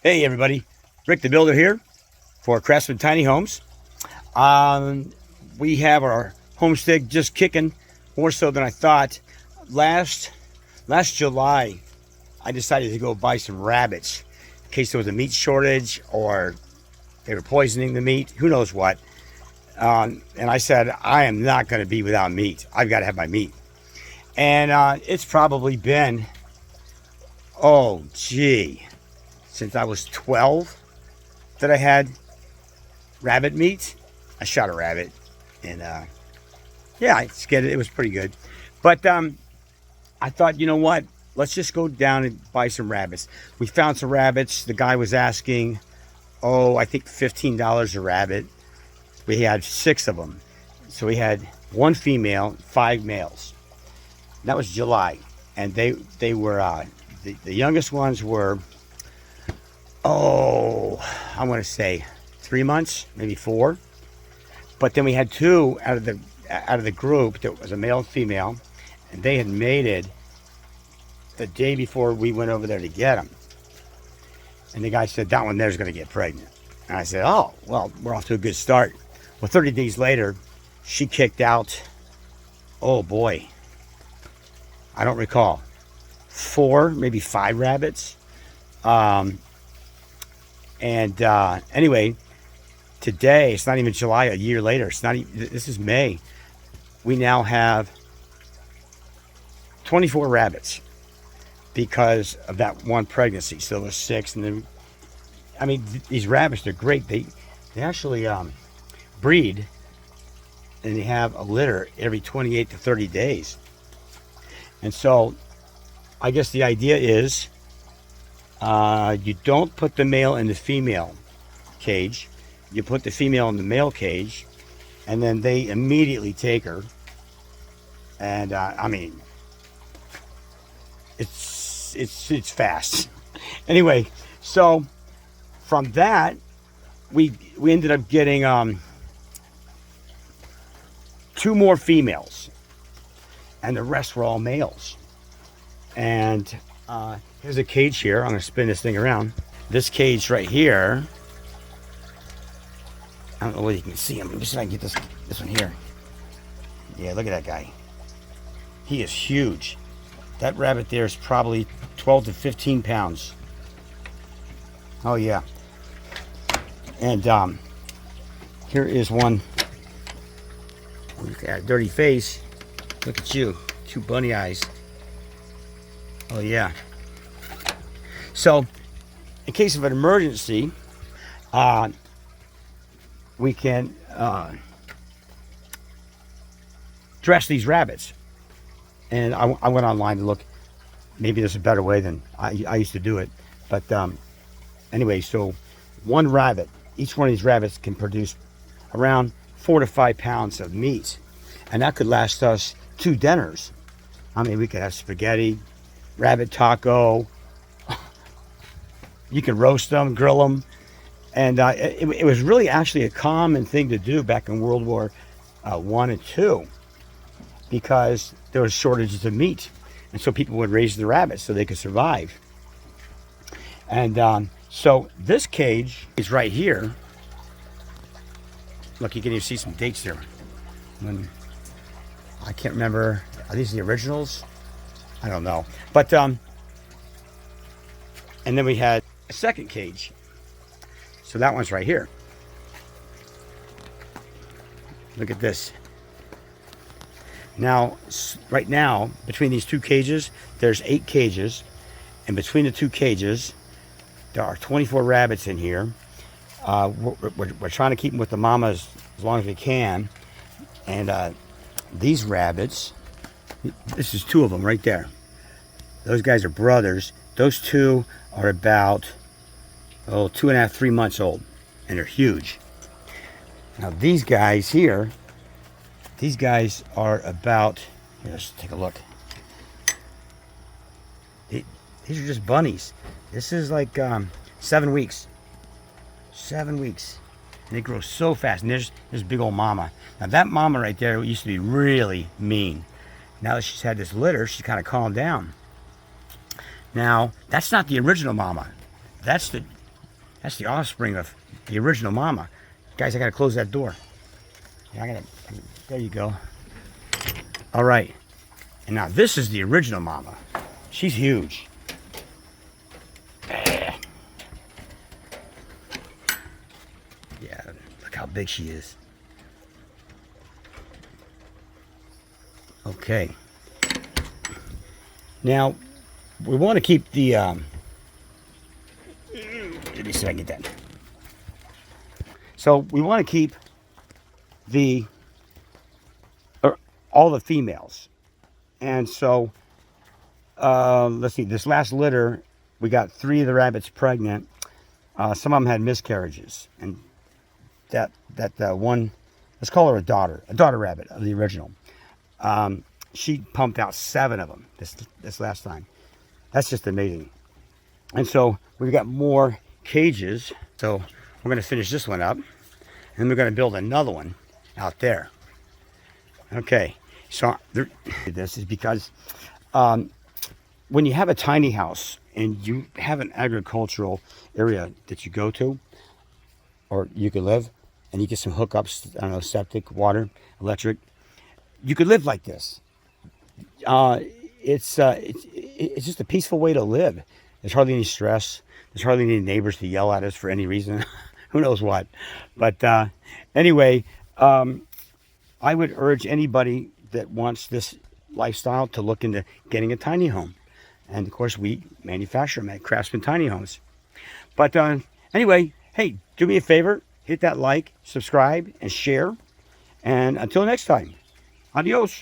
Hey everybody, Rick the Builder here for Craftsman Tiny Homes. We have our homestead just kicking, more so than I thought. Last July, I decided to go buy some rabbits in case there was a meat shortage or they were poisoning the meat, who knows what. And I said, I am not going to be without meat. I've got to have my meat. And it's probably been, oh gee, since I was 12 that I had rabbit meat. I shot a rabbit, and yeah, I skinned it. It was pretty good. But I thought, you know what? Let's just go down and buy some rabbits. We found some rabbits. The guy was asking, I think $15 a rabbit. We had 6 of them. So we had 1 female, 5 males. That was July. And they were, the youngest ones were, I want to say 3 months, maybe 4. But then we had 2 out of the group that was a male and female, and they had mated the day before we went over there to get them. And the guy said, that one there's going to get pregnant. And I said, oh, well, we're off to a good start. Well, 30 days later, she kicked out, oh boy, I don't recall, 4, maybe 5 rabbits. Anyway, today, it's not even July, a year later, it's not even, this is May. We now have 24 rabbits because of that one pregnancy. So there was 6, and then, I mean, these rabbits, they're great. They actually breed, and they have a litter every 28 to 30 days. And so I guess the idea is you don't put the male in the female cage. You put the female in the male cage, and then they immediately take her. And I mean, it's fast. Anyway, so from that, we ended up getting 2 more females, and the rest were all males. And here's a cage here. I'm going to spin this thing around. This cage right here, I don't know whether you can see him. Let me see if I can get this one here. Yeah, look at that guy. He is huge. That rabbit there is probably 12 to 15 pounds. Oh yeah. And here is one. Look at that dirty face. Look at you. 2 bunny eyes. Oh yeah. So, in case of an emergency, we can dress these rabbits. And I went online to look. Maybe there's a better way than I used to do it. But anyway, so 1 rabbit, each one of these rabbits can produce around 4 to 5 pounds of meat. And that could last us 2 dinners. I mean, we could have spaghetti, rabbit taco. You can roast them, grill them. And it was really actually a common thing to do back in World War I and II, because there was shortages of meat. And so people would raise the rabbits so they could survive. And so this cage is right here. Look, you can even see some dates there. I can't remember. Are these the originals? I don't know. But, and then we had a second cage. So that one's right here. Look at this. Now, right now, between these 2 cages, there's 8 cages. And between the 2 cages, there are 24 rabbits in here. We're trying to keep them with the mamas as long as we can. And these rabbits, this is 2 of them right there. Those guys are brothers. Those 2 are about, 2.5, 3 months old. And they're huge. Now these guys here, these guys are about, let's take a look. These are just bunnies. This is like 7 weeks. 7 weeks. And they grow so fast. And there's this big old mama. Now that mama right there used to be really mean. Now that she's had this litter, she's kind of calmed down. Now, that's not the original mama. That's the That's the offspring of the original mama. Guys, I gotta close that door. Yeah, there you go. All right. And now this is the original mama. She's huge. Yeah, look how big she is. Okay. Now, we want to keep the, let me see if I can get that. So we want to keep the, all the females. And so, let's see, this last litter, we got 3 of the rabbits pregnant. Some of them had miscarriages. And that one, let's call her a daughter rabbit of the original. She pumped out 7 of them this last time. That's just amazing. And so we've got more cages. So we're going to finish this one up. And we're going to build another one out there. Okay. So this is because when you have a tiny house and you have an agricultural area that you go to, or you could live, and you get some hookups, I don't know, septic, water, electric, you could live like this. It's just a peaceful way to live. There's hardly any stress. There's hardly any neighbors to yell at us for any reason. Who knows what. But anyway, I would urge anybody that wants this lifestyle to look into getting a tiny home. And of course, we manufacture them at Craftsman Tiny Homes. But anyway, hey, do me a favor, hit that like, subscribe, and share. And until next time, adios.